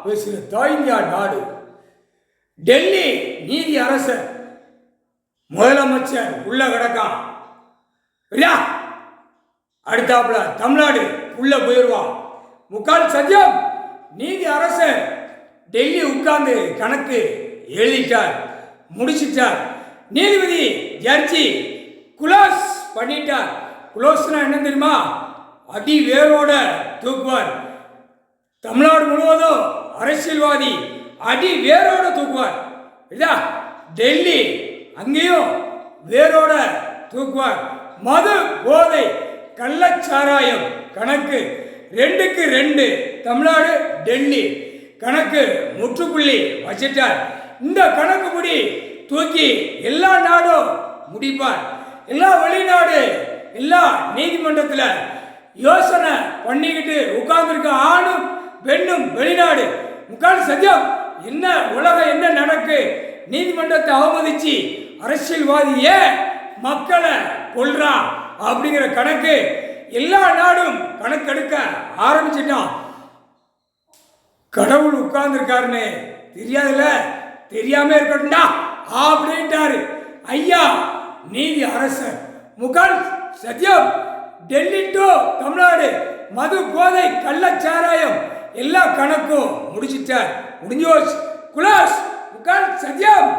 பேசுகிற தாய்ந்தியா நாடு. டெல்லி நீதி அரசர் முதலமைச்சர் உள்ள கிடக்கான். அடுத்தாப்புல தமிழ்நாடு உள்ள போயிடுவான். முக்கால் சத்தியம் நீதி அரசர் டெல்லி உட்கார்ந்து கணக்கு எழுதிட்டார், முடிச்சிட்டார். நீதிபதி ஜட்ஜி குளோஸ் பண்ணிட்டார். குளோஸ்னா என்ன தெரியுமா? அடி வேரோட தூக்குவார். தமிழ்நாடு முழுவதும் அரசியல்வாதி அடி வேரோட தூக்குவார். இல்லையா? டெல்லி அங்கேயும் வேரோட தூக்குவார். மது போதை கள்ளச்சாராயம் கணக்கு 2க்கு 2 தமிழ்நாடு டெல்லி கணக்கு முற்றுப்புள்ளி வச்சிட்டார். இந்த கணக்குப்படி தூக்கி எல்லா நாடும் முடிப்பார். எல்லா வெளிநாடு எல்லா நீதிமன்றத்தில் யோசனை பண்ணிக்கிட்டு உட்கார்ந்துருக்க ஆணும் பெண்ணும் வெளிநாடு. முக்கால் சத்தியம் என்ன உலகம் என்ன நடக்கு? நீதிமன்றத்தை அவமதிச்சு அரசியல்வாதியே மக்களை கொல்றான் அப்படிங்கிற கணக்கு எல்லா நாடும் கணக்கெடுக்க ஆரம்பிச்சிட்டான். கடவுள் உட்கார்ந்துருக்காருன்னு தெரியாதுல்ல, தெரியாம இருக்கட்டும்டா அப்படின்ட்டாரு ஐயா நீதி அரசர். முகால் சத்தியம் டெல்லி டு தமிழ்நாடு மது போதை கள்ளச்சாராயம் எல்லா கணக்கும் முடிச்சிட்டார். முடிஞ்சோச்சு. குலாஸ் முகால் சத்தியம்.